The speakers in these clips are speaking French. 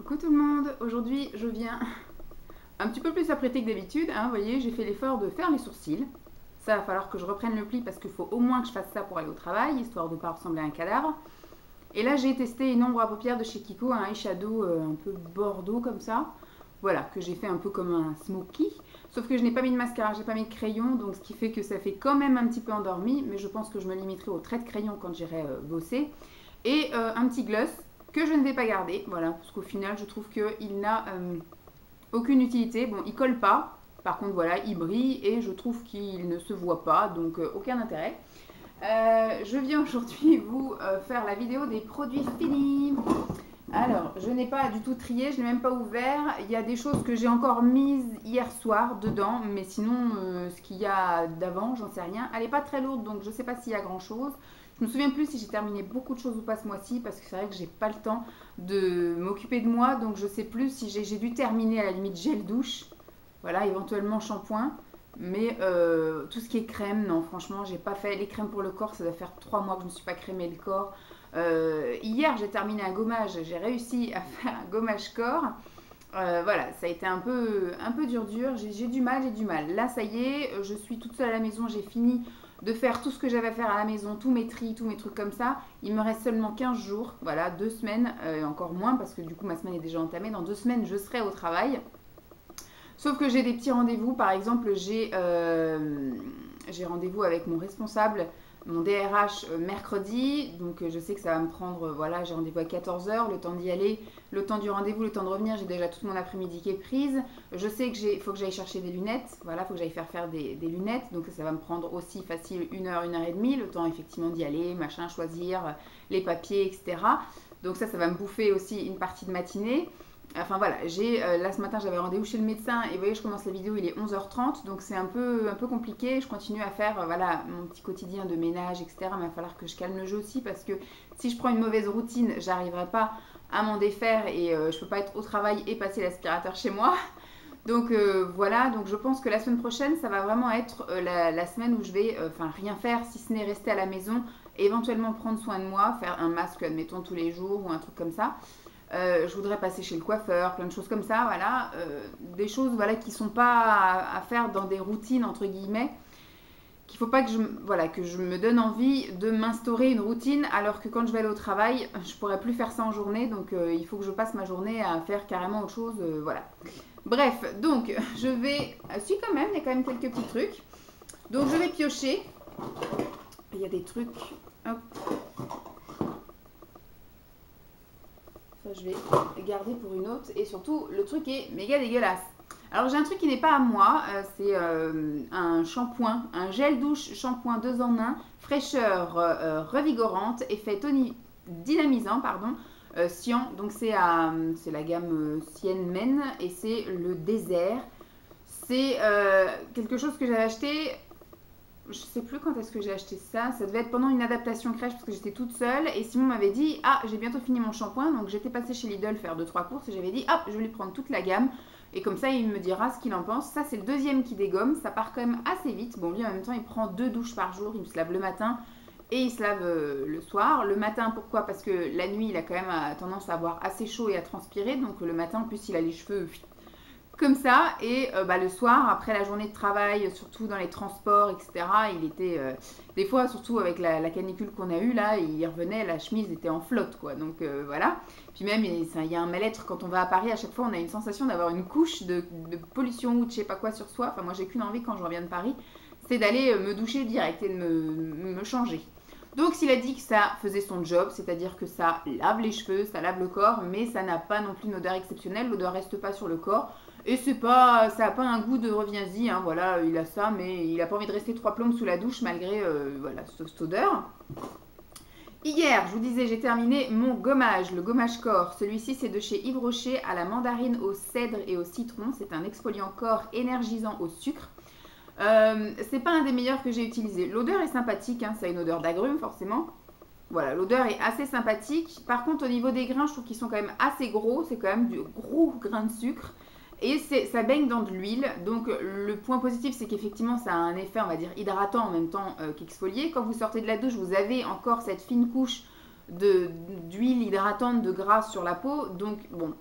Coucou tout le monde, aujourd'hui je viens un petit peu plus apprêtée que d'habitude, hein, vous voyez j'ai fait l'effort de faire mes sourcils. Ça va falloir que je reprenne le pli parce qu'il faut au moins que je fasse ça pour aller au travail, histoire de ne pas ressembler à un cadavre. Et là j'ai testé une ombre à paupières de chez Kiko, un eyeshadow un peu bordeaux comme ça. Voilà, que j'ai fait un peu comme un smoky. Sauf que je n'ai pas mis de mascara, j'ai pas mis de crayon, donc ce qui fait que ça fait quand même un petit peu endormi, mais je pense que je me limiterai au trait de crayon quand j'irai bosser. Et un petit gloss que je ne vais pas garder, voilà, parce qu'au final je trouve qu'il n'a aucune utilité. Bon, il colle pas, par contre voilà, il brille et je trouve qu'il ne se voit pas, donc aucun intérêt. Je viens aujourd'hui vous faire la vidéo des produits finis. Alors, je n'ai pas du tout trié, je ne l'ai même pas ouvert. Il y a des choses que j'ai encore mises hier soir dedans, mais sinon, ce qu'il y a d'avant, j'en sais rien. Elle n'est pas très lourde, donc je ne sais pas s'il y a grand chose. Je me souviens plus si j'ai terminé beaucoup de choses ou pas ce mois-ci, parce que c'est vrai que j'ai pas le temps de m'occuper de moi, donc je sais plus si j'ai dû terminer à la limite gel douche, voilà, éventuellement shampoing. Mais tout ce qui est crème, non, franchement, j'ai pas fait. Les crèmes pour le corps, ça doit faire 3 mois que je ne me suis pas crémé le corps. Hier, j'ai terminé un gommage, j'ai réussi à faire un gommage corps. Voilà, ça a été un peu dur. J'ai du mal. Là, ça y est, je suis toute seule à la maison, j'ai fini de faire tout ce que j'avais à faire à la maison, tous mes tris, tous mes trucs comme ça. Il me reste seulement 15 jours, voilà, 2 semaines, encore moins parce que du coup ma semaine est déjà entamée. Dans 2 semaines, je serai au travail. Sauf que j'ai des petits rendez-vous, par exemple, j'ai rendez-vous avec mon responsable, mon DRH mercredi, donc je sais que ça va me prendre, voilà, j'ai rendez-vous à 14 h, le temps d'y aller, le temps du rendez-vous, le temps de revenir, j'ai déjà toute mon après-midi qui est prise. Je sais qu'il faut que j'aille chercher des lunettes, voilà, il faut que j'aille faire des lunettes, donc ça va me prendre aussi facile 1 heure, 1 heure et demie, le temps effectivement d'y aller, machin, choisir les papiers, etc. Donc ça va me bouffer aussi une partie de matinée. Enfin voilà, là ce matin j'avais rendez-vous chez le médecin et vous voyez je commence la vidéo, il est 11 h 30, donc c'est un peu compliqué. Je continue à faire voilà, mon petit quotidien de ménage, etc. Mais il va falloir que je calme le jeu aussi parce que si je prends une mauvaise routine, j'arriverai pas à m'en défaire et je peux pas être au travail et passer l'aspirateur chez moi. Donc voilà, donc je pense que la semaine prochaine ça va vraiment être la semaine où je vais rien faire si ce n'est rester à la maison, éventuellement prendre soin de moi, faire un masque admettons tous les jours ou un truc comme ça. Je voudrais passer chez le coiffeur, plein de choses comme ça, voilà. Des choses voilà, qui ne sont pas à faire dans des routines, entre guillemets, qu'il ne faut pas que que je me donne envie de m'instaurer une routine, alors que quand je vais aller au travail, je ne pourrai plus faire ça en journée, donc il faut que je passe ma journée à faire carrément autre chose, voilà. Bref, donc je vais... si quand même, il y a quand même quelques petits trucs. Donc je vais piocher. Il y a des trucs... Hop. Ça, je vais garder pour une autre. Et surtout, le truc est méga dégueulasse. Alors, j'ai un truc qui n'est pas à moi. C'est un shampoing, un gel douche shampoing 2 en 1, fraîcheur revigorante, effet dynamisant, pardon, cyan. Donc, c'est la gamme Cyan Men et c'est le désert. C'est quelque chose que j'avais acheté... Je sais plus quand est-ce que j'ai acheté ça. Ça devait être pendant une adaptation crèche parce que j'étais toute seule. Et Simon m'avait dit, ah, j'ai bientôt fini mon shampoing. Donc j'étais passée chez Lidl faire 2-3 courses. Et j'avais dit, ah, je vais lui prendre toute la gamme. Et comme ça, il me dira ce qu'il en pense. Ça, c'est le deuxième qui dégomme. Ça part quand même assez vite. Bon, lui, en même temps, il prend 2 douches par jour. Il se lave le matin et il se lave le soir. Le matin, pourquoi? Parce que la nuit, il a quand même tendance à avoir assez chaud et à transpirer. Donc le matin, en plus, il a les cheveux... comme ça, et le soir, après la journée de travail, surtout dans les transports, etc., il était, des fois, surtout avec la canicule qu'on a eue, là, il revenait, la chemise était en flotte, quoi, donc voilà. Puis même, il y a un mal-être, quand on va à Paris, à chaque fois, on a une sensation d'avoir une couche de pollution ou de je sais pas quoi sur soi. Enfin, moi, j'ai qu'une envie quand je reviens de Paris, c'est d'aller me doucher direct et de me changer. Donc s'il a dit que ça faisait son job, c'est-à-dire que ça lave les cheveux, ça lave le corps, mais ça n'a pas non plus une odeur exceptionnelle, l'odeur reste pas sur le corps. Et ça n'a pas un goût de reviens-y, hein, voilà, il a ça, mais il n'a pas envie de rester 3 plombes sous la douche malgré voilà, cette odeur. Hier, je vous disais, j'ai terminé mon gommage, le gommage corps. Celui-ci, c'est de chez Yves Rocher à la mandarine, au cèdre et au citron. C'est un exfoliant corps énergisant au sucre. C'est pas un des meilleurs que j'ai utilisé. L'odeur est sympathique, hein, ça a une odeur d'agrumes forcément. Voilà, l'odeur est assez sympathique. Par contre, au niveau des grains, je trouve qu'ils sont quand même assez gros. C'est quand même du gros grain de sucre. Et ça baigne dans de l'huile. Donc le point positif, c'est qu'effectivement, ça a un effet, on va dire, hydratant en même temps qu'exfolié. Quand vous sortez de la douche, vous avez encore cette fine couche d'huile hydratante, de gras sur la peau. Donc bon,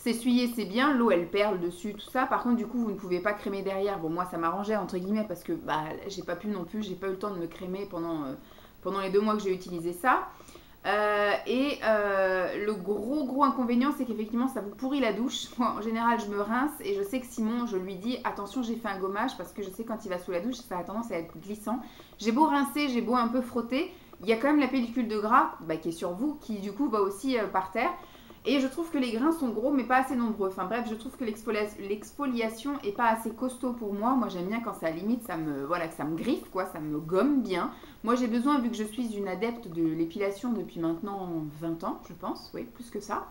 S'essuyer, c'est bien, l'eau elle perle dessus, tout ça. Par contre, du coup, vous ne pouvez pas crémer derrière. Bon, moi ça m'arrangeait entre guillemets parce que bah, j'ai pas pu non plus, j'ai pas eu le temps de me crémer pendant les 2 mois que j'ai utilisé ça. Le gros inconvénient, c'est qu'effectivement, ça vous pourrit la douche. Moi, en général, je me rince et je sais que Simon, je lui dis attention, j'ai fait un gommage parce que je sais que quand il va sous la douche, ça a tendance à être glissant. J'ai beau rincer, j'ai beau un peu frotter, il y a quand même la pellicule de gras bah, qui est sur vous, qui du coup va aussi par terre. Et je trouve que les grains sont gros mais pas assez nombreux. Enfin bref, je trouve que l'exfoliation est pas assez costaud pour moi. Moi j'aime bien quand ça limite, que ça me griffe, quoi, ça me gomme bien. Moi j'ai besoin, vu que je suis une adepte de l'épilation depuis maintenant 20 ans, je pense, oui, plus que ça.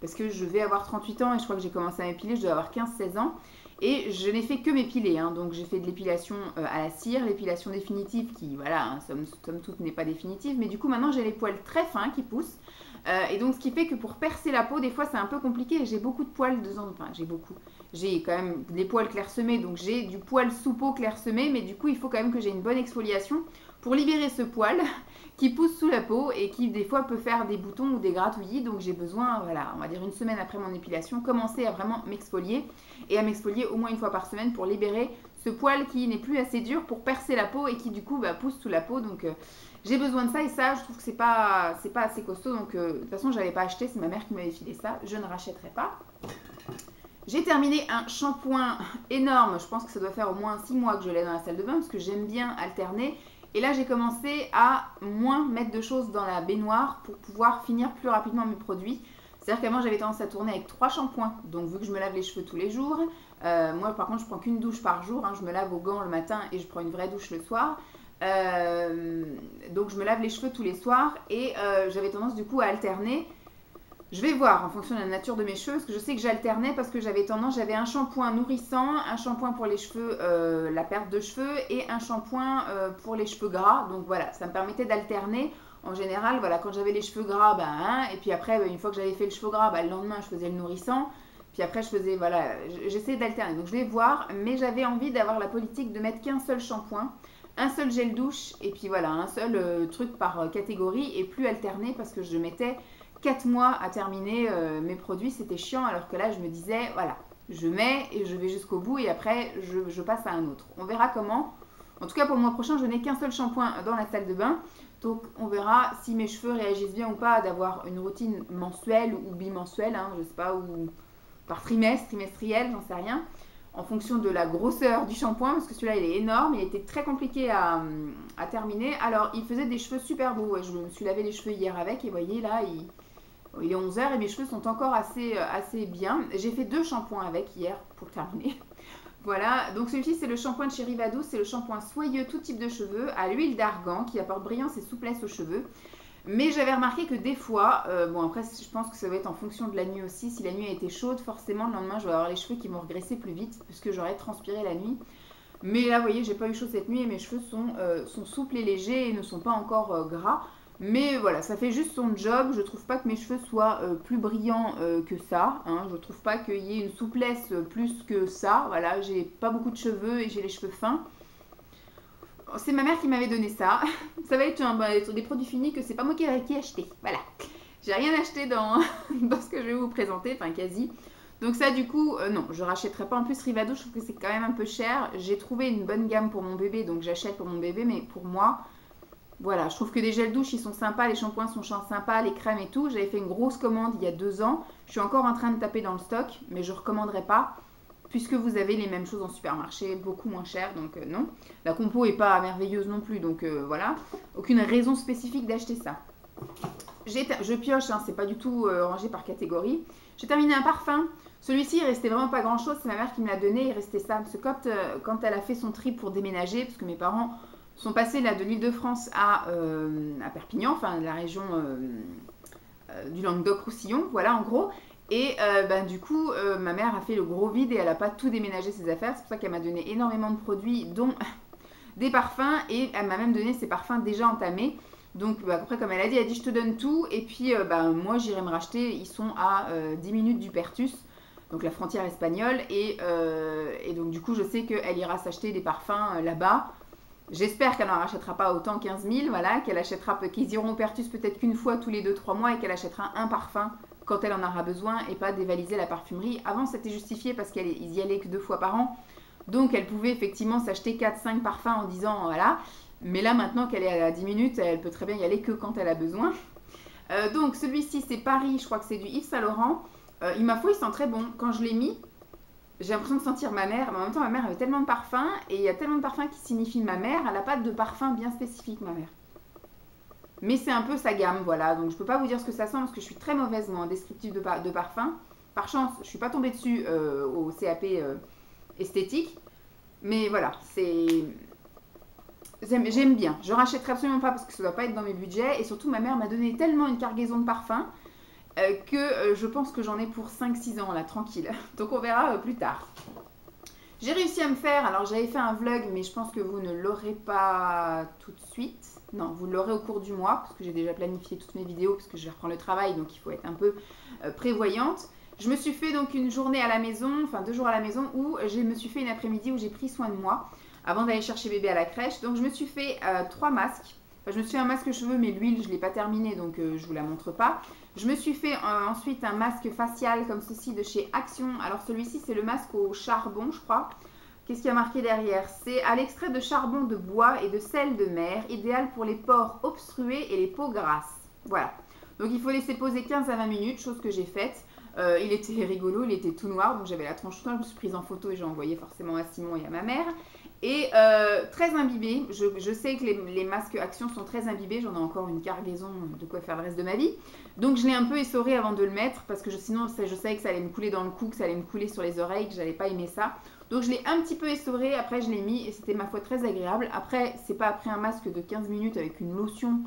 Parce que je vais avoir 38 ans et je crois que j'ai commencé à m'épiler, je dois avoir 15-16 ans. Et je n'ai fait que m'épiler, hein. Donc j'ai fait de l'épilation à la cire, l'épilation définitive qui, voilà, hein, somme toute n'est pas définitive. Mais du coup maintenant j'ai les poils très fins qui poussent. Et donc ce qui fait que pour percer la peau, des fois c'est un peu compliqué. J'ai beaucoup de poils dedans, enfin j'ai quand même des poils clairsemés, donc j'ai du poil sous peau clairsemé, mais du coup il faut quand même que j'ai une bonne exfoliation pour libérer ce poil qui pousse sous la peau et qui des fois peut faire des boutons ou des gratouillis. Donc j'ai besoin, voilà, on va dire 1 semaine après mon épilation, commencer à vraiment m'exfolier et à m'exfolier au moins 1 fois par semaine pour libérer ce poil qui n'est plus assez dur pour percer la peau et qui du coup pousse sous la peau. Donc j'ai besoin de ça et ça je trouve que c'est pas assez costaud. Donc de toute façon j'avais pas acheté, c'est ma mère qui m'avait filé ça, je ne rachèterai pas. J'ai terminé un shampoing énorme, je pense que ça doit faire au moins 6 mois que je l'ai dans la salle de bain parce que j'aime bien alterner. Et là j'ai commencé à moins mettre de choses dans la baignoire pour pouvoir finir plus rapidement mes produits. C'est-à-dire qu'avant j'avais tendance à tourner avec 3 shampoings, donc vu que je me lave les cheveux tous les jours, moi par contre je prends qu'une douche par jour, hein. Je me lave aux gants le matin et je prends une vraie douche le soir. Donc je me lave les cheveux tous les soirs et j'avais tendance du coup à alterner. Je vais voir en fonction de la nature de mes cheveux, parce que je sais que j'alternais parce que j'avais un shampoing nourrissant, un shampoing pour les cheveux, la perte de cheveux et un shampoing pour les cheveux gras. Donc voilà, ça me permettait d'alterner. En général, voilà, quand j'avais les cheveux gras, et puis après, une fois que j'avais fait le cheveu gras, le lendemain, je faisais le nourrissant. Puis après, voilà, j'essayais d'alterner. Donc je vais voir, mais j'avais envie d'avoir la politique de mettre qu'un seul shampoing, un seul gel douche, et puis voilà, un seul truc par catégorie, et plus alterner parce que je mettais 4 mois à terminer mes produits, c'était chiant, alors que là je me disais voilà, je mets et je vais jusqu'au bout et après je passe à un autre. On verra comment. En tout cas pour le mois prochain je n'ai qu'un seul shampoing dans la salle de bain, donc on verra si mes cheveux réagissent bien ou pas d'avoir une routine mensuelle ou bimensuelle, hein, je sais pas, ou par trimestre, trimestriel, j'en sais rien, en fonction de la grosseur du shampoing, parce que celui-là il est énorme, il était très compliqué à terminer. Alors il faisait des cheveux super beaux, ouais, je me suis lavé les cheveux hier avec et vous voyez là il est 11h et mes cheveux sont encore assez bien. J'ai fait 2 shampoings avec hier pour terminer. Voilà, donc celui-ci c'est le shampoing de chez Rivado, c'est le shampoing soyeux tout type de cheveux à l'huile d'argan qui apporte brillance et souplesse aux cheveux. Mais j'avais remarqué que des fois, bon après je pense que ça va être en fonction de la nuit aussi, si la nuit a été chaude, forcément le lendemain je vais avoir les cheveux qui vont regresser plus vite puisque j'aurais transpiré la nuit. Mais là vous voyez, j'ai pas eu chaud cette nuit et mes cheveux sont souples et légers et ne sont pas encore gras. Mais voilà, ça fait juste son job. Je trouve pas que mes cheveux soient plus brillants que ça, hein. Je trouve pas qu'il y ait une souplesse plus que ça. Voilà, j'ai pas beaucoup de cheveux et j'ai les cheveux fins. C'est ma mère qui m'avait donné ça. Ça va être des produits finis que c'est pas moi qui ai acheté. Voilà, j'ai rien acheté dans ce que je vais vous présenter, enfin quasi. Donc ça du coup, non, je rachèterai pas. En plus Rivado, je trouve que c'est quand même un peu cher. J'ai trouvé une bonne gamme pour mon bébé, donc j'achète pour mon bébé, mais pour moi... Voilà, je trouve que les gels douche, ils sont sympas, les shampoings sont sympas, les crèmes et tout. J'avais fait une grosse commande il y a 2 ans. Je suis encore en train de taper dans le stock, mais je ne recommanderais pas puisque vous avez les mêmes choses en supermarché, beaucoup moins cher, donc non. La compo n'est pas merveilleuse non plus, donc voilà. Aucune raison spécifique d'acheter ça. Je pioche, hein, c'est pas du tout rangé par catégorie. J'ai terminé un parfum. Celui-ci, il restait vraiment pas grand-chose. C'est ma mère qui me l'a donné, il restait ça. Parce que quand elle a fait son trip pour déménager, parce que mes parents... sont passés là de l'Île-de-France à Perpignan, enfin la région du Languedoc-Roussillon, voilà en gros. Et du coup, ma mère a fait le gros vide et elle n'a pas tout déménagé ses affaires. C'est pour ça qu'elle m'a donné énormément de produits, dont des parfums. Et elle m'a même donné ses parfums déjà entamés. Donc après, comme elle a dit, je te donne tout. Et puis moi, j'irai me racheter. Ils sont à 10 minutes du Pertus, donc la frontière espagnole. Et donc du coup, je sais qu'elle ira s'acheter des parfums là-bas. J'espère qu'elle n'en rachètera pas autant 15 000, voilà, qu'ils iront au Pertus peut-être qu'une fois tous les 2-3 mois et qu'elle achètera un parfum quand elle en aura besoin et pas dévaliser la parfumerie. Avant, c'était justifié parce qu'ils y allaient que 2 fois par an. Donc, elle pouvait effectivement s'acheter 4-5 parfums en disant voilà. Mais là, maintenant qu'elle est à 10 minutes, elle peut très bien y aller que quand elle a besoin. Donc, celui-ci, c'est Paris. Je crois que c'est du Yves Saint Laurent. Il m'a foi, il sent très bon. Quand je l'ai mis, j'ai l'impression de sentir ma mère. Mais en même temps, ma mère avait tellement de parfums. Et il y a tellement de parfums qui signifient ma mère. Elle n'a pas de parfum bien spécifique, ma mère. Mais c'est un peu sa gamme, voilà. Donc, je peux pas vous dire ce que ça sent parce que je suis très mauvaise, moi, en descriptif de parfum. Par chance, je suis pas tombée dessus au CAP esthétique. Mais voilà, j'aime bien. Je rachèterai absolument pas parce que ça doit pas être dans mes budgets. Et surtout, ma mère m'a donné tellement une cargaison de parfums que je pense que j'en ai pour 5-6 ans, là, tranquille. Donc, on verra plus tard. J'ai réussi à me faire, alors j'avais fait un vlog, mais je pense que vous ne l'aurez pas tout de suite. Non, vous l'aurez au cours du mois, parce que j'ai déjà planifié toutes mes vidéos, parce que je vais reprendre le travail, donc il faut être un peu prévoyante. Je me suis fait donc une journée à la maison, enfin 2 jours à la maison, où je me suis fait une après-midi où j'ai pris soin de moi, avant d'aller chercher bébé à la crèche. Donc je me suis fait 3 masques. Enfin, je me suis fait un masque cheveux, mais l'huile, je ne l'ai pas terminé, donc je ne vous la montre pas. Je me suis fait ensuite un masque facial comme ceci de chez Action. Alors celui-ci, c'est le masque au charbon, je crois. Qu'est-ce qu'il y a marqué derrière? C'est à l'extrait de charbon de bois et de sel de mer, idéal pour les pores obstrués et les peaux grasses. Voilà. Donc il faut laisser poser 15 à 20 minutes, chose que j'ai faite. Il était rigolo, il était tout noir, donc j'avais la tronche noire, je me suis prise en photo et j'ai envoyé forcément à Simon et à ma mère. Et très imbibé, je sais que les masques Action sont très imbibés, j'en ai encore une cargaison de quoi faire le reste de ma vie. Donc je l'ai un peu essoré avant de le mettre, parce que sinon je savais que ça allait me couler dans le cou, que ça allait me couler sur les oreilles, que j'allais pas aimer ça. Donc je l'ai un petit peu essoré, après je l'ai mis et c'était ma foi très agréable. Après, c'est pas après un masque de 15 minutes avec une lotion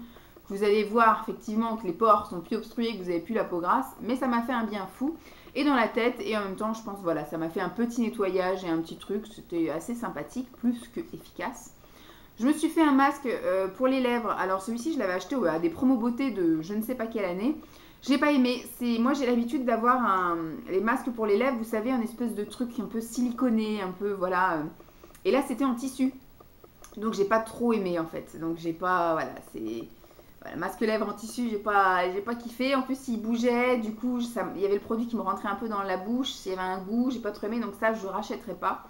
que vous allez voir effectivement que les pores sont plus obstrués, que vous avez plus la peau grasse, mais ça m'a fait un bien fou. Et dans la tête, et en même temps, je pense, voilà, ça m'a fait un petit nettoyage et un petit truc, c'était assez sympathique, plus que efficace. Je me suis fait un masque pour les lèvres. Alors celui-ci, je l'avais acheté à des promos beauté de je ne sais pas quelle année. Je n'ai pas aimé. Moi, j'ai l'habitude d'avoir les masques pour les lèvres, vous savez, un espèce de truc un peu siliconé, un peu, voilà. Et là, c'était en tissu. Donc, j'ai pas trop aimé, en fait. Donc, j'ai pas, voilà, c'est... Voilà, masque lèvres en tissu, j'ai pas kiffé. En plus, il bougeait, du coup, il y avait le produit qui me rentrait un peu dans la bouche. Il y avait un goût, j'ai pas trop aimé, donc ça, je rachèterai pas.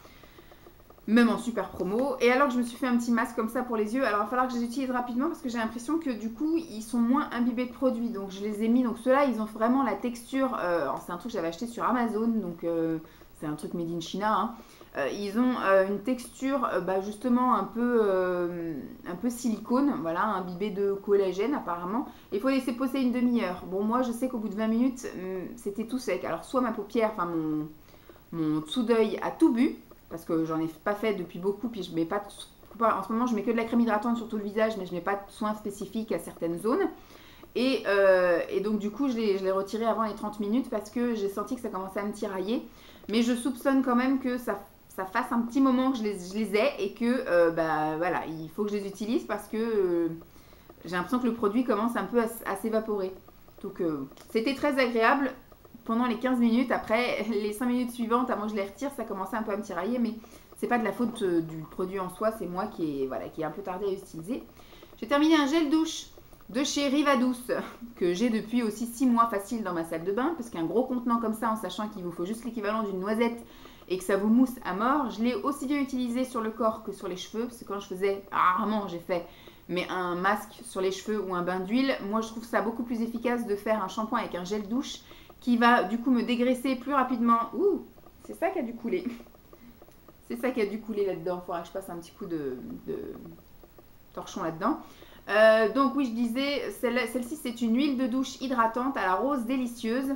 Même en super promo. Et alors que je me suis fait un petit masque comme ça pour les yeux, alors il va falloir que je les utilise rapidement parce que j'ai l'impression que du coup ils sont moins imbibés de produits. Donc je les ai mis, donc ceux-là ils ont vraiment la texture, c'est un truc que j'avais acheté sur Amazon, donc c'est un truc made in China. Hein. Ils ont une texture justement un peu silicone, voilà, imbibé de collagène apparemment. Il faut laisser poser une demi-heure. Bon, moi je sais qu'au bout de 20 minutes c'était tout sec. Alors soit ma paupière, enfin mon dessous d'œil a tout bu. Parce que j'en ai pas fait depuis beaucoup, puis je mets pas en ce moment je mets que de la crème hydratante sur tout le visage, mais je mets pas de soins spécifiques à certaines zones. Et donc du coup je l'ai retiré avant les 30 minutes parce que j'ai senti que ça commençait à me tirailler. Mais je soupçonne quand même que ça fasse un petit moment que je les ai et que voilà, il faut que je les utilise parce que j'ai l'impression que le produit commence un peu à s'évaporer. Donc c'était très agréable. Pendant les 15 minutes, après les 5 minutes suivantes, avant que je les retire, ça commençait un peu à me tirailler, mais c'est pas de la faute du produit en soi, c'est moi qui ai un peu tardé à utiliser. J'ai terminé un gel douche de chez Rivadouce, que j'ai depuis aussi 6 mois facile dans ma salle de bain, parce qu'un gros contenant comme ça, en sachant qu'il vous faut juste l'équivalent d'une noisette et que ça vous mousse à mort, je l'ai aussi bien utilisé sur le corps que sur les cheveux, parce que quand je faisais, rarement j'ai fait, mais un masque sur les cheveux ou un bain d'huile, moi je trouve ça beaucoup plus efficace de faire un shampoing avec un gel douche qui va du coup me dégraisser plus rapidement. Ouh, c'est ça qui a dû couler. C'est ça qui a dû couler là-dedans. Il faudra que je passe un petit coup de torchon là-dedans. Donc oui, je disais, celle-ci c'est une huile de douche hydratante à la rose délicieuse.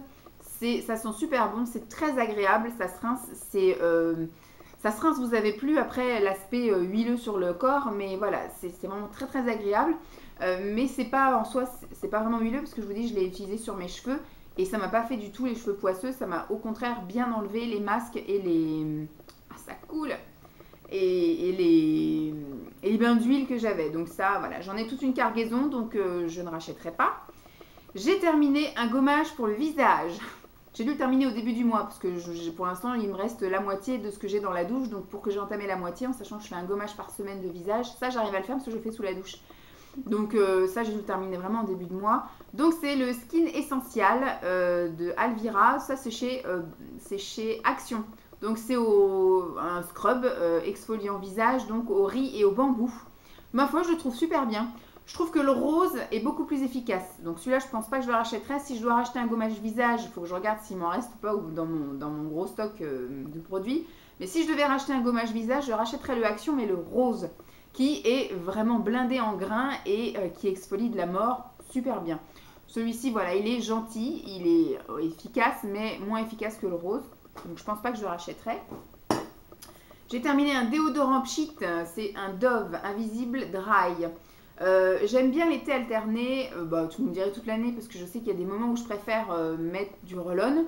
Ça sent super bon, c'est très agréable, ça se rince. Ça se rince, vous avez plus après l'aspect huileux sur le corps, mais voilà, c'est vraiment très très agréable. Mais c'est pas en soi, c'est pas vraiment huileux parce que je vous dis, je l'ai utilisé sur mes cheveux. Et ça m'a pas fait du tout les cheveux poisseux, ça m'a au contraire bien enlevé les masques et les... Ah, ça coule. Et les bains d'huile que j'avais. Donc ça, voilà, j'en ai toute une cargaison, donc je ne rachèterai pas. J'ai terminé un gommage pour le visage. J'ai dû le terminer au début du mois, parce que pour l'instant, il me reste la moitié de ce que j'ai dans la douche. Donc pour que j'ai entamé la moitié, en sachant que je fais un gommage par semaine de visage, ça j'arrive à le faire parce que je le fais sous la douche. Donc ça, j'ai dû le terminer vraiment en début de mois. Donc c'est le Skin Essential de Alvira. Ça, c'est chez Action. Donc c'est un scrub exfoliant visage, donc au riz et au bambou. Ma foi, je le trouve super bien. Je trouve que le rose est beaucoup plus efficace. Donc celui-là, je pense pas que je le rachèterai. Si je dois racheter un gommage visage, il faut que je regarde s'il m'en reste ou pas dans mon gros stock de produits. Mais si je devais racheter un gommage visage, je rachèterais le Action, mais le rose, qui est vraiment blindé en grains et qui exfolie de la mort super bien. Celui-ci, voilà, il est gentil, il est efficace, mais moins efficace que le rose. Donc je pense pas que je le rachèterai. J'ai terminé un déodorant Pchit, c'est un Dove Invisible Dry. J'aime bien l'été alterné, tu me dirais toute l'année parce que je sais qu'il y a des moments où je préfère mettre du roll-on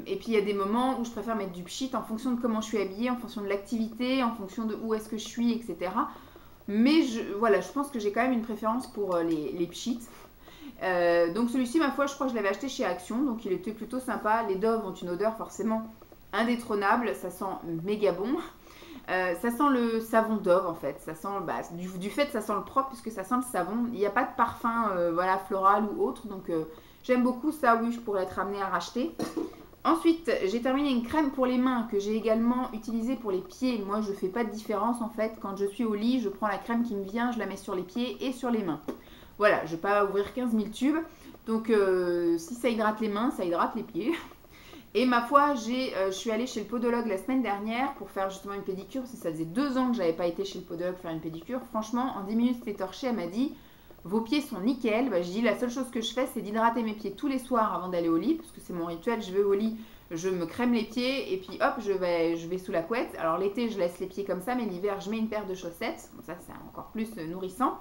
et puis il y a des moments où je préfère mettre du pchit en fonction de comment je suis habillée, en fonction de l'activité, en fonction de où est-ce que je suis, etc. Mais voilà, je pense que j'ai quand même une préférence pour les pchits. Donc celui-ci, ma foi, je crois que je l'avais acheté chez Action, donc il était plutôt sympa. Les Dove ont une odeur forcément indétrônable, ça sent méga bon. Ça sent le savon Dove en fait, ça sent du fait ça sent le propre puisque ça sent le savon. Il n'y a pas de parfum voilà, floral ou autre, donc j'aime beaucoup ça, oui, je pourrais être amenée à racheter. Ensuite, j'ai terminé une crème pour les mains que j'ai également utilisée pour les pieds. Moi, je ne fais pas de différence en fait. Quand je suis au lit, je prends la crème qui me vient, je la mets sur les pieds et sur les mains. Voilà, je ne vais pas ouvrir 15 000 tubes. Donc, si ça hydrate les mains, ça hydrate les pieds. Et ma foi, je suis allée chez le podologue la semaine dernière pour faire justement une pédicure, parce que ça faisait 2 ans que je n'avais pas été chez le podologue faire une pédicure. Franchement, en 10 minutes, c'était torché. Elle m'a dit, vos pieds sont nickel. Je dis, la seule chose que je fais, c'est d'hydrater mes pieds tous les soirs avant d'aller au lit, parce que c'est mon rituel. Je vais au lit, je me crème les pieds, et puis hop, je vais sous la couette. Alors l'été, je laisse les pieds comme ça, mais l'hiver, je mets une paire de chaussettes. Bon, ça, c'est encore plus nourrissant.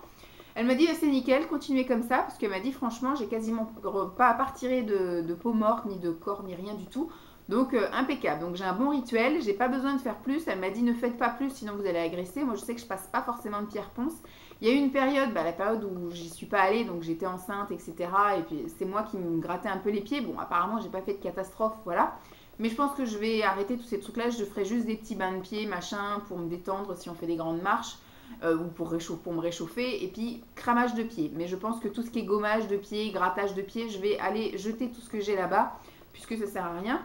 Elle m'a dit c'est nickel, continuez comme ça, parce qu'elle m'a dit franchement j'ai quasiment pas à partir de peau morte, ni de corps, ni rien du tout. Donc impeccable, donc j'ai un bon rituel, j'ai pas besoin de faire plus. Elle m'a dit ne faites pas plus sinon vous allez agresser. Moi je sais que je passe pas forcément de pierre ponce. Il y a eu une période, la période où j'y suis pas allée, donc j'étais enceinte, etc. Et puis c'est moi qui me grattais un peu les pieds. Bon apparemment j'ai pas fait de catastrophe, voilà. Mais je pense que je vais arrêter tous ces trucs là, je ferai juste des petits bains de pieds, machin, pour me détendre si on fait des grandes marches. Ou pour me réchauffer, et puis cramage de pied. Mais je pense que tout ce qui est gommage de pied, grattage de pied, je vais aller jeter tout ce que j'ai là-bas, puisque ça sert à rien.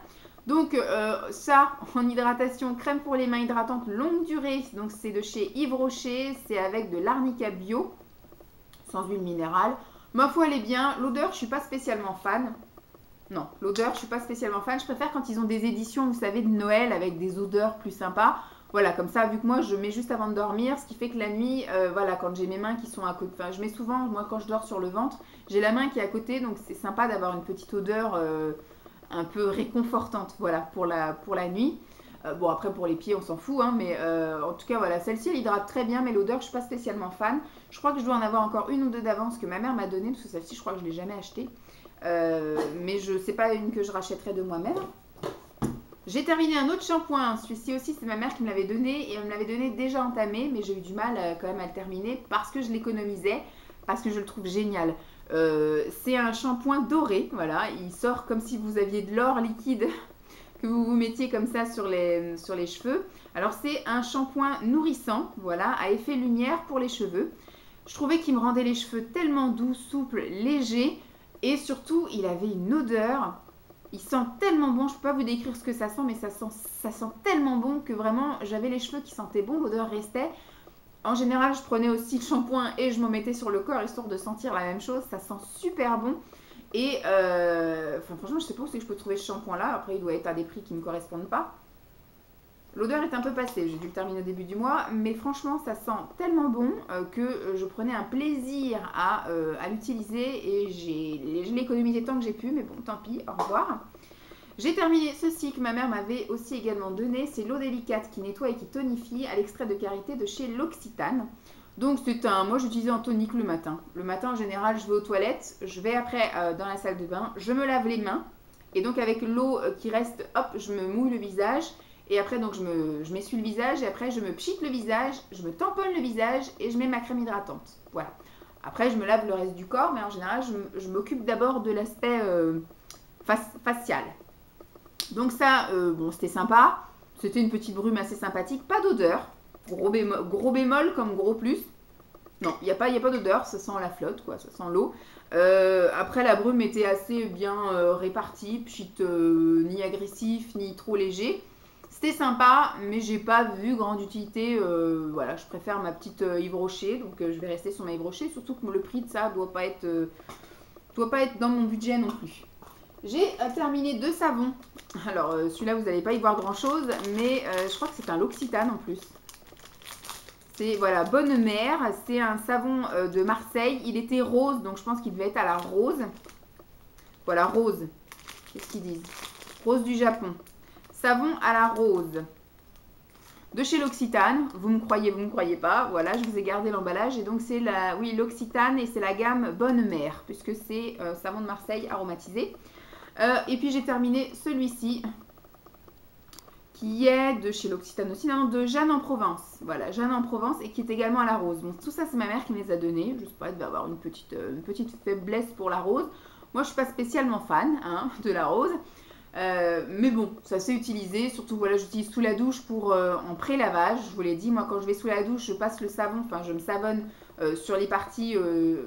Donc ça, en hydratation, crème pour les mains hydratante longue durée, donc c'est de chez Yves Rocher, c'est avec de l'arnica bio, sans huile minérale. Ma foi, elle est bien. L'odeur, je suis pas spécialement fan. Non, l'odeur, je suis pas spécialement fan. Je préfère quand ils ont des éditions, vous savez, de Noël, avec des odeurs plus sympas. Voilà, comme ça, vu que moi, je mets juste avant de dormir, ce qui fait que la nuit, voilà, quand j'ai mes mains qui sont à côté, enfin, je mets souvent, moi, quand je dors sur le ventre, j'ai la main qui est à côté, donc c'est sympa d'avoir une petite odeur un peu réconfortante, voilà, pour la nuit. Bon, après, pour les pieds, on s'en fout, hein, mais en tout cas, voilà, celle-ci, elle hydrate très bien, mais l'odeur, je suis pas spécialement fan. Je crois que je dois en avoir encore une ou deux d'avance que ma mère m'a donnée, parce que celle-ci, je crois que je l'ai jamais achetée. Mais je sais pas une que je rachèterai de moi-même. J'ai terminé un autre shampoing, celui-ci aussi c'est ma mère qui me l'avait donné et elle me l'avait donné déjà entamé, mais j'ai eu du mal quand même à le terminer parce que je l'économisais, parce que je le trouve génial. C'est un shampoing doré, voilà, il sort comme si vous aviez de l'or liquide que vous vous mettiez comme ça sur les cheveux. Alors c'est un shampoing nourrissant, voilà, à effet lumière pour les cheveux. Je trouvais qu'il me rendait les cheveux tellement doux, souples, légers et surtout il avait une odeur. Il sent tellement bon, je ne peux pas vous décrire ce que ça sent, mais ça sent tellement bon que vraiment j'avais les cheveux qui sentaient bon, l'odeur restait. En général, je prenais aussi le shampoing et je m'en mettais sur le corps histoire de sentir la même chose. Ça sent super bon. Et franchement, je ne sais pas où c'est que je peux trouver ce shampoing là. Après, il doit être à des prix qui ne me correspondent pas. L'odeur est un peu passée, j'ai dû le terminer au début du mois, mais franchement ça sent tellement bon que je prenais un plaisir à l'utiliser et je l'ai économisé tant que j'ai pu, mais bon tant pis, au revoir. J'ai terminé ceci que ma mère m'avait aussi également donné, c'est l'eau délicate qui nettoie et qui tonifie à l'extrait de karité de chez L'Occitane. Donc moi j'utilisais en tonique le matin. Le matin en général je vais aux toilettes, je vais après dans la salle de bain, je me lave les mains et donc avec l'eau qui reste, hop, je me mouille le visage. Et après, donc, je m'essuie le visage et après, je me pchite le visage, je me tamponne le visage et je mets ma crème hydratante. Voilà. Après, je me lave le reste du corps, mais en général, je m'occupe d'abord de l'aspect facial. Donc ça, bon, c'était sympa. C'était une petite brume assez sympathique. Pas d'odeur. Gros bémol comme gros plus. Non, il n'y a pas d'odeur, ça sent la flotte, quoi, ça sent l'eau. Après, la brume était assez bien répartie, ni agressif, ni trop léger. C'était sympa, mais j'ai pas vu grande utilité. Voilà, je préfère ma petite Yves Rocher, donc je vais rester sur ma Yves Rocher, surtout que le prix de ça doit pas être dans mon budget non plus. J'ai terminé 2 savons. Alors, celui-là, vous n'allez pas y voir grand-chose, mais je crois que c'est un L'Occitane en plus. C'est, voilà, Bonne Mère. C'est un savon de Marseille. Il était rose, donc je pense qu'il devait être à la rose. Voilà, rose. Qu'est-ce qu'ils disent? Rose du Japon. Savon à la rose. De chez L'Occitane. Vous me croyez pas. Voilà, je vous ai gardé l'emballage. Et donc, c'est oui, L'Occitane et c'est la gamme Bonne Mère, puisque c'est savon de Marseille aromatisé. Et puis, j'ai terminé celui-ci, qui est de chez L'Occitane aussi, non, de Jeanne en Provence. Voilà, Jeanne en Provence et qui est également à la rose. Bon, tout ça, c'est ma mère qui me les a donnés. Je sais pas, elle devait avoir une petite faiblesse pour la rose. Moi, je suis pas spécialement fan de la rose. Mais bon, ça s'est utilisé. Surtout, voilà, j'utilise sous la douche pour en pré-lavage. Je vous l'ai dit, moi, quand je vais sous la douche, je passe le savon, enfin, je me savonne sur les parties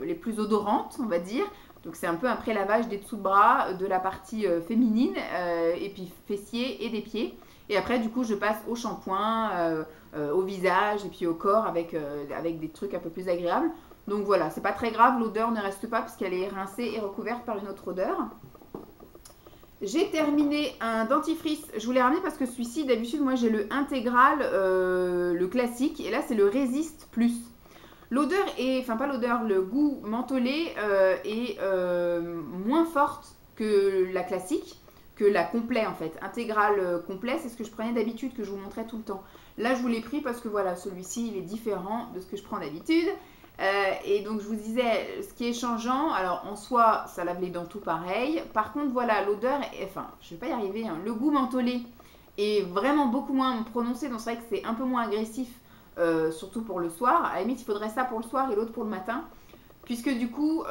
les plus odorantes, on va dire. Donc, c'est un peu un pré-lavage des dessous de bras, de la partie féminine, et puis fessiers et des pieds. Et après, du coup, je passe au shampoing, au visage et puis au corps avec des trucs un peu plus agréables. Donc voilà, c'est pas très grave, l'odeur ne reste pas parce qu'elle est rincée et recouverte par une autre odeur. J'ai terminé un dentifrice. Je vous l'ai ramené parce que celui-ci, d'habitude, moi j'ai le intégral, le classique. Et là, c'est le Résiste Plus. L'odeur est, enfin pas l'odeur, le goût mentholé est moins forte que la classique. Que la complet en fait, intégrale complet, c'est ce que je prenais d'habitude, que je vous montrais tout le temps. Là, je vous l'ai pris parce que voilà, celui-ci, il est différent de ce que je prends d'habitude. Et donc, je vous disais, ce qui est changeant, alors en soi, ça lave les dents tout pareil. Par contre, voilà, l'odeur, enfin, je vais pas y arriver, hein, le goût mentholé est vraiment beaucoup moins prononcé, donc c'est vrai que c'est un peu moins agressif, surtout pour le soir. À la limite, il faudrait ça pour le soir et l'autre pour le matin. Puisque du coup,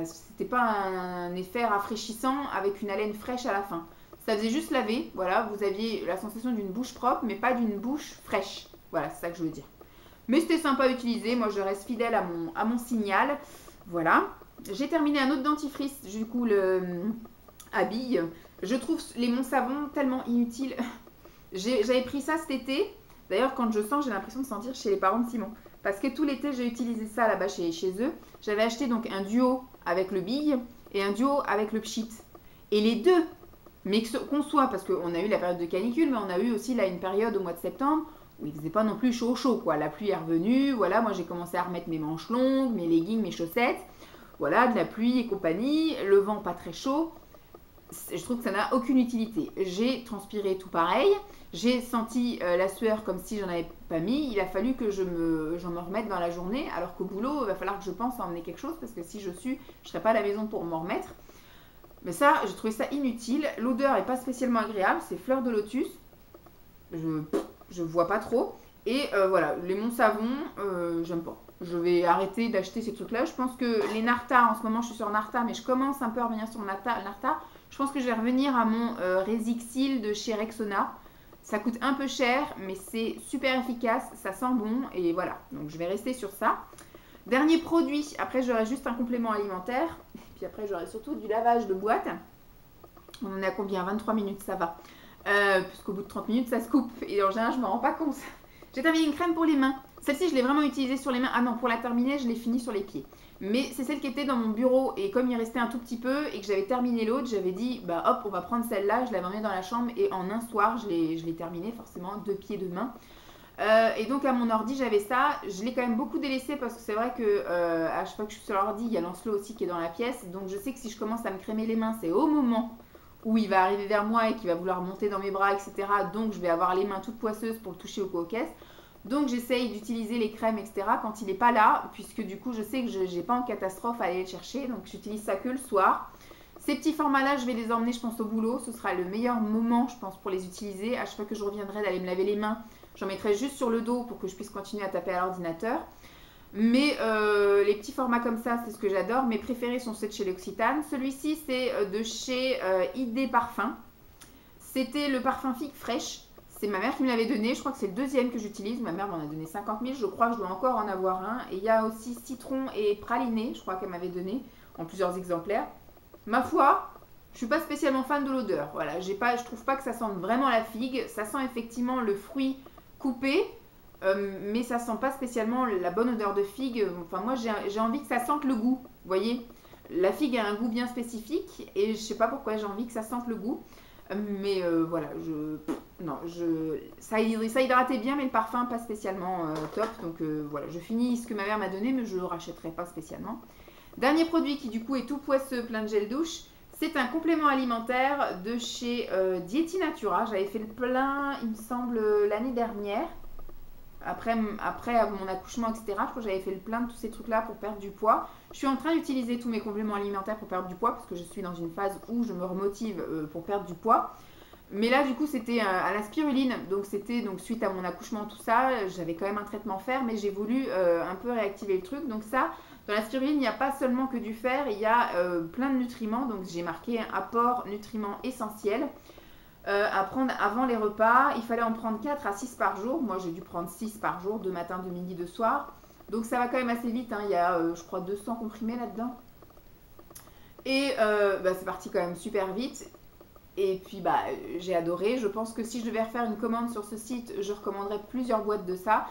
c'était pas un effet rafraîchissant avec une haleine fraîche à la fin. Ça faisait juste laver, voilà, vous aviez la sensation d'une bouche propre, mais pas d'une bouche fraîche. Voilà, c'est ça que je veux dire. Mais c'était sympa à utiliser, moi je reste fidèle à mon signal. Voilà. J'ai terminé un autre dentifrice, du coup le Habille. Je trouve les Mon Savon tellement inutiles. J'avais pris ça cet été. D'ailleurs, quand je sens, j'ai l'impression de sentir chez les parents de Simon. Parce que tout l'été, j'ai utilisé ça là-bas chez eux. J'avais acheté donc un duo avec le Bille et un duo avec le Pchit. Et les deux, mais qu'on soit, parce qu'on a eu la période de canicule, mais on a eu aussi là une période au mois de septembre où il faisait pas non plus chaud, quoi. La pluie est revenue, voilà, moi j'ai commencé à remettre mes manches longues, mes leggings, mes chaussettes. Voilà, de la pluie et compagnie, le vent pas très chaud. Je trouve que ça n'a aucune utilité. J'ai transpiré tout pareil. J'ai senti la sueur comme si j'en avais pas mis. Il a fallu que j'en me remette dans la journée. Alors qu'au boulot, il va falloir que je pense à emmener quelque chose. Parce que si je suis, je ne serai pas à la maison pour m'en remettre. Mais ça, j'ai trouvé ça inutile. L'odeur n'est pas spécialement agréable. C'est fleur de lotus. Je vois pas trop. Et voilà, les Mon Savon, j'aime pas. Je vais arrêter d'acheter ces trucs-là. Je pense que les Narta, en ce moment, je suis sur Narta. Mais je commence un peu à revenir sur Narta. Je pense que je vais revenir à mon Resixil de chez Rexona. Ça coûte un peu cher, mais c'est super efficace, ça sent bon et voilà. Donc je vais rester sur ça. Dernier produit, après j'aurai juste un complément alimentaire. Et puis après j'aurai surtout du lavage de boîte. On en est à combien? 23 minutes, ça va. Puisqu'au bout de 30 minutes, ça se coupe. Et en général, je ne me rends pas compte. J'ai terminé une crème pour les mains. Celle-ci, je l'ai vraiment utilisée sur les mains. Ah non, pour la terminer, je l'ai finie sur les pieds. Mais c'est celle qui était dans mon bureau. Et comme il restait un tout petit peu et que j'avais terminé l'autre, j'avais dit, bah hop, on va prendre celle-là. Je l'avais emmenée dans la chambre et en un soir, je l'ai terminée, forcément, 2 pieds, 2 mains. Et donc à mon ordi, j'avais ça. Je l'ai quand même beaucoup délaissé parce que c'est vrai que à chaque fois que je suis sur l'ordi, il y a Lancelot aussi qui est dans la pièce. Donc je sais que si je commence à me crémer les mains, c'est au moment où il va arriver vers moi et qu'il va vouloir monter dans mes bras, etc. Donc je vais avoir les mains toutes poisseuses pour le toucher au coquet. Donc j'essaye d'utiliser les crèmes, etc. quand il n'est pas là, puisque du coup je sais que je n'ai pas en catastrophe à aller le chercher. Donc j'utilise ça que le soir. Ces petits formats-là, je vais les emmener, je pense, au boulot. Ce sera le meilleur moment, je pense, pour les utiliser. À chaque fois que je reviendrai d'aller me laver les mains, j'en mettrai juste sur le dos pour que je puisse continuer à taper à l'ordinateur. Mais les petits formats comme ça, c'est ce que j'adore. Mes préférés sont ceux de chez L'Occitane. Celui-ci, c'est de chez ID Parfum. C'était le parfum figue fraîche. C'est ma mère qui me l'avait donné. Je crois que c'est le deuxième que j'utilise. Ma mère m'en a donné 50 000. Je crois que je dois encore en avoir un. Et il y a aussi citron et praliné. Je crois qu'elle m'avait donné en plusieurs exemplaires. Ma foi, je suis pas spécialement fan de l'odeur. Voilà, je trouve pas que ça sente vraiment la figue. Ça sent effectivement le fruit coupé. Mais ça sent pas spécialement la bonne odeur de figue. Enfin, moi, j'ai envie que ça sente le goût. Vous voyez, la figue a un goût bien spécifique. Et je sais pas pourquoi j'ai envie que ça sente le goût. Mais voilà, ça hydratait bien, mais le parfum pas spécialement top. Donc voilà, je finis ce que ma mère m'a donné, mais je le rachèterai pas spécialement. Dernier produit qui du coup est tout poisseux, plein de gel douche. C'est un complément alimentaire de chez Dieti Natura. J'avais fait le plein, il me semble, l'année dernière. Après mon accouchement, etc. Je crois que j'avais fait le plein de tous ces trucs-là pour perdre du poids. Je suis en train d'utiliser tous mes compléments alimentaires pour perdre du poids parce que je suis dans une phase où je me remotive pour perdre du poids. Mais là, du coup, c'était à la spiruline. Donc, c'était suite à mon accouchement, tout ça. J'avais quand même un traitement à faire, mais j'ai voulu un peu réactiver le truc. Donc, ça, dans la spiruline, il n'y a pas seulement que du fer, il y a plein de nutriments. Donc, j'ai marqué apport nutriments essentiels. À prendre avant les repas, il fallait en prendre 4 à 6 par jour. Moi, j'ai dû prendre 6 par jour, de matin, de midi, de soir. Donc, ça va quand même assez vite. Hein. Il y a, je crois, 200 comprimés là-dedans. Et c'est parti quand même super vite. Et puis, j'ai adoré. Je pense que si je devais refaire une commande sur ce site, je recommanderais plusieurs boîtes de ça.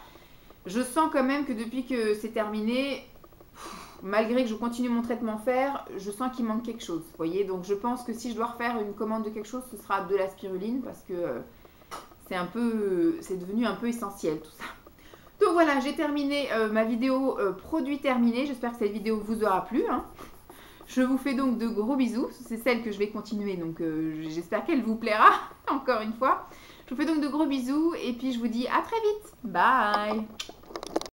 Je sens quand même que depuis que c'est terminé, malgré que je continue mon traitement fer, je sens qu'il manque quelque chose. Vous voyez, donc je pense que si je dois refaire une commande de quelque chose, ce sera de la spiruline parce que c'est devenu un peu essentiel tout ça. Donc voilà, j'ai terminé ma vidéo produit terminé. J'espère que cette vidéo vous aura plu. Hein. Je vous fais donc de gros bisous. C'est celle que je vais continuer, donc j'espère qu'elle vous plaira, encore une fois. Je vous fais donc de gros bisous et puis je vous dis à très vite. Bye!